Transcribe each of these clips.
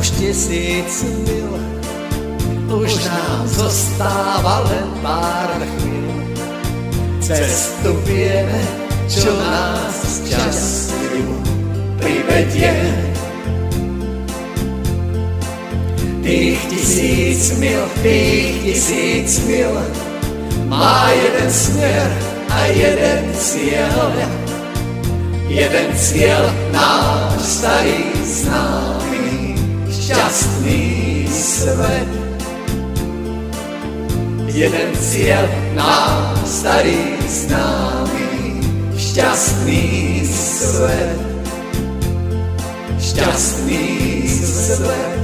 už 1000 mil, už nám zostáva len pár chvíľ. Cestu vieme, čo nás šťastiu privedie. Tých 1000 mil má jeden smer a jeden cieľ. Jeden cieľ náš starý známy, šťastný svet. Jeden cieľ náš starý známy, šťastný svet. Šťastný svet.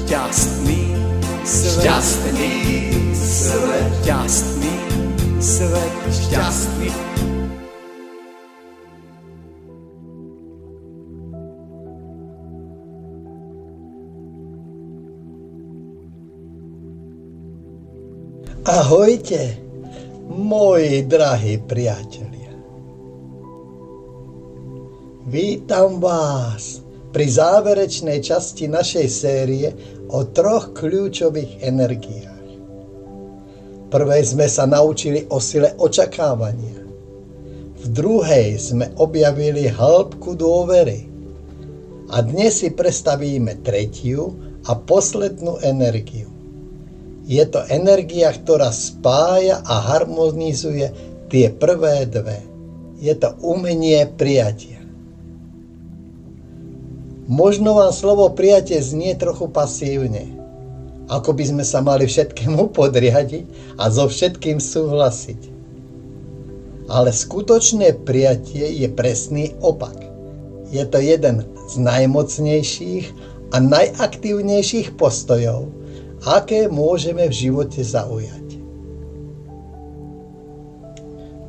Šťastný svet. Šťastný svet. Šťastný svet. Šťastný. Ahojte, moji drahí priatelia. Vítam vás pri záverečnej časti našej série o 3 kľúčových energiách. Prvej sme sa naučili o sile očakávania. V druhej sme objavili hĺbku dôvery. A dnes si predstavíme tretiu a poslednú energiu. Je to energia, ktorá spája a harmonizuje tie prvé dve. Je to umenie prijatia. Možno vám slovo prijatie znie trochu pasívne, ako by sme sa mali všetkému podriadiť a so všetkým súhlasiť. Ale skutočné prijatie je presný opak. Je to jeden z najmocnejších a najaktívnejších postojov, aké môžeme v živote zaujať.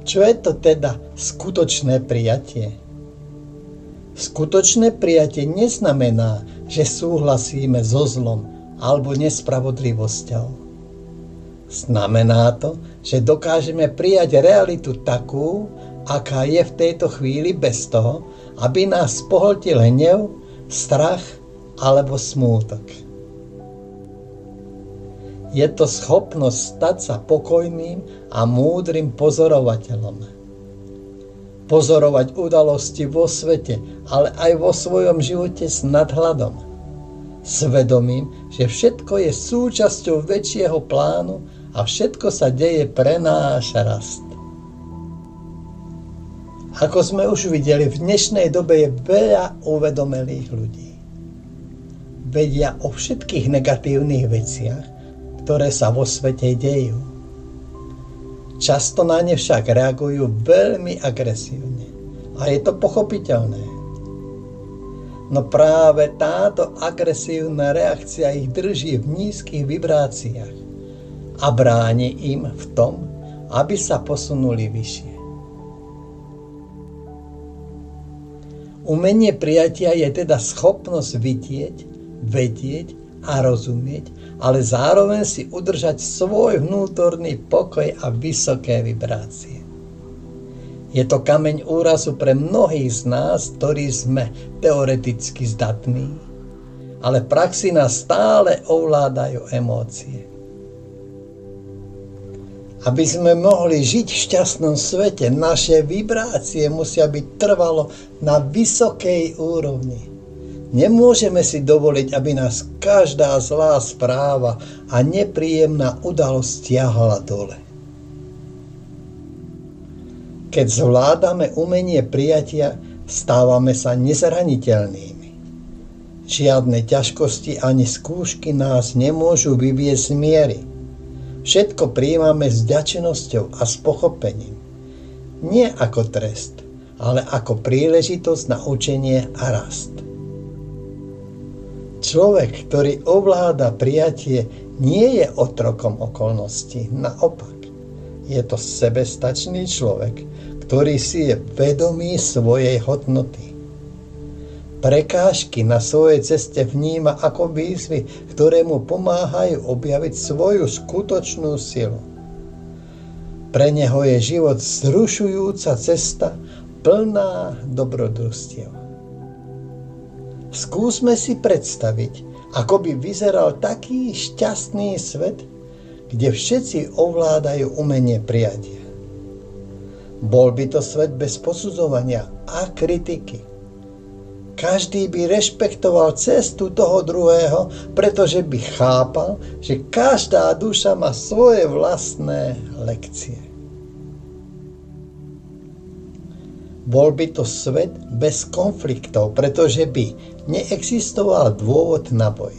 Čo je to teda skutočné prijatie? Skutočné prijatie neznamená, že súhlasíme so zlom alebo nespravodlivosťou. Znamená to, že dokážeme prijať realitu takú, aká je v tejto chvíli bez toho, aby nás pohltil hnev, strach alebo smútok. Je to schopnosť stať sa pokojným a múdrym pozorovateľom. Pozorovať udalosti vo svete, ale aj vo svojom živote s nadhľadom. Svedomím, že všetko je súčasťou väčšieho plánu a všetko sa deje pre náš rast. Ako sme už videli, v dnešnej dobe je veľa uvedomelých ľudí. Vedia o všetkých negatívnych veciach, ktoré sa vo svete dejú. Často na ne však reagujú veľmi agresívne. A je to pochopiteľné. No práve táto agresívna reakcia ich drží v nízkych vibráciách a bráni im v tom, aby sa posunuli vyššie. Umenie prijatia je teda schopnosť vidieť, vedieť a rozumieť, ale zároveň si udržať svoj vnútorný pokoj a vysoké vibrácie. Je to kameň úrazu pre mnohých z nás, ktorí sme teoreticky zdatní, ale v praxi nás stále ovládajú emócie. Aby sme mohli žiť v šťastnom svete, naše vibrácie musia byť trvalo na vysokej úrovni. Nemôžeme si dovoliť, aby nás každá zlá správa a nepríjemná udalosť stiahla dole. Keď zvládame umenie prijatia, stávame sa nezraniteľnými. Žiadne ťažkosti ani skúšky nás nemôžu vyviesť z miery. Všetko prijímame s vďačnosťou a s pochopením. Nie ako trest, ale ako príležitosť na učenie a rast. Človek, ktorý ovláda prijatie, nie je otrokom okolností. Naopak, je to sebestačný človek, ktorý si je vedomý svojej hodnoty. Prekážky na svojej ceste vníma ako výzvy, ktoré mu pomáhajú objaviť svoju skutočnú silu. Pre neho je život vzrušujúca cesta, plná dobrodružstiev. Skúsme si predstaviť, Ako by vyzeral taký šťastný svet, kde všetci ovládajú umenie prijatia. Bol by to svet bez posudzovania a kritiky. Každý by rešpektoval cestu toho druhého, pretože by chápal, že každá duša má svoje vlastné lekcie. Bol by to svet bez konfliktov, pretože by neexistoval dôvod na boj.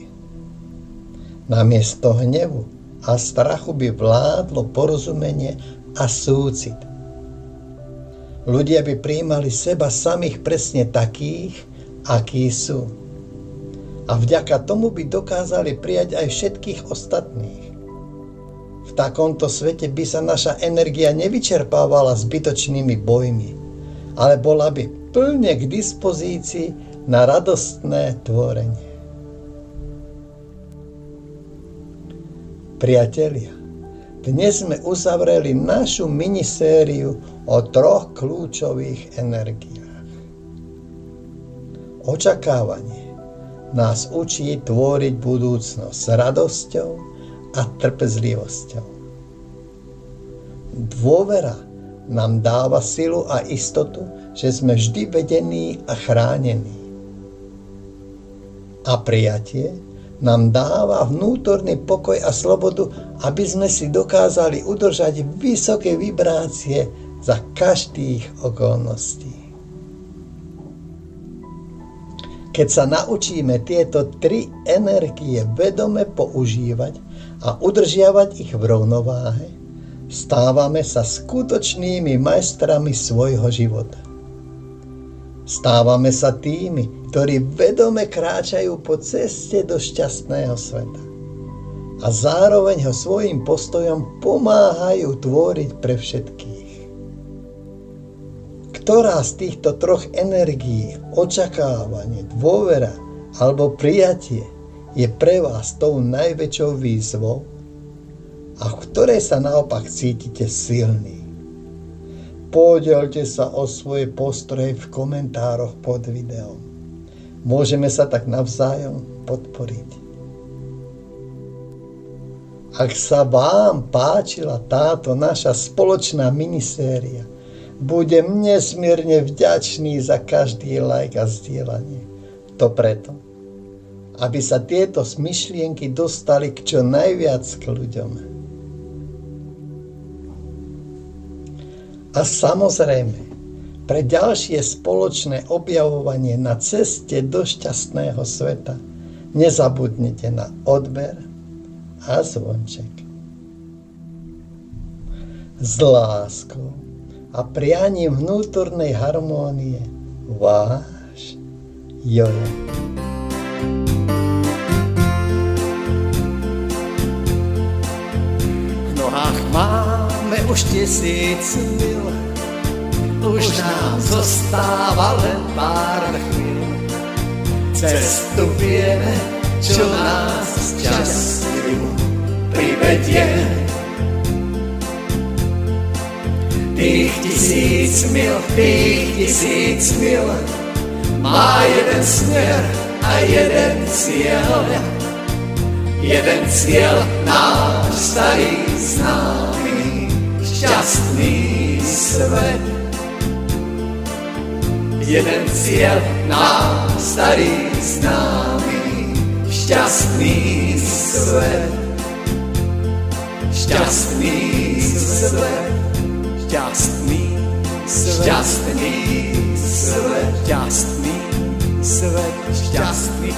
Namiesto hnevu a strachu by vládlo porozumenie a súcit. Ľudia by prijímali seba samých presne takých, akí sú. A vďaka tomu by dokázali prijať aj všetkých ostatných. V takomto svete by sa naša energia nevyčerpávala zbytočnými bojmi, ale bola by plne k dispozícii na radostné tvorenie. Priatelia, dnes sme uzavreli našu minisériu o 3 kľúčových energiách. Očakávanie nás učí tvoriť budúcnosť s radosťou a trpezlivosťou. Dôvera nám dáva silu a istotu, že sme vždy vedení a chránení. A prijatie nám dáva vnútorný pokoj a slobodu, aby sme si dokázali udržať vysoké vibrácie za každých okolností. Keď sa naučíme tieto 3 energie vedome používať a udržiavať ich v rovnováhe, stávame sa skutočnými majstrami svojho života. Stávame sa tými, ktorí vedome kráčajú po ceste do šťastného sveta a zároveň ho svojim postojom pomáhajú tvoriť pre všetkých. Ktorá z týchto 3 energií, očakávanie, dôvera alebo prijatie, je pre vás tou najväčšou výzvou a v ktorej sa naopak cítite silní? Podielte sa o svoje postrehy v komentároch pod videom. Môžeme sa tak navzájom podporiť. Ak sa vám páčila táto naša spoločná miniséria, budem nesmierne vďačný za každý like a zdieľanie. To preto, aby sa tieto myšlienky dostali k čo najviac k ľuďom. A samozrejme, pre ďalšie spoločné objavovanie na ceste do šťastného sveta nezabudnite na odber a zvonček. S láskou a prianím vnútornej harmónie váš Jojo. V nohách máme už 1000 mil, už nám zostáva len pár chvíľ. Cestu vieme, čo nás šťastiu privedie. Tých 1000 mil má jeden smer a jeden cieľ. Jeden cieľ náš starý známy, šťastný svet. Jeden cieľ náš starý známy, šťastný svet. Šťastný svet. Šťastný svet, šťastný svet, šťastný svet, šťastný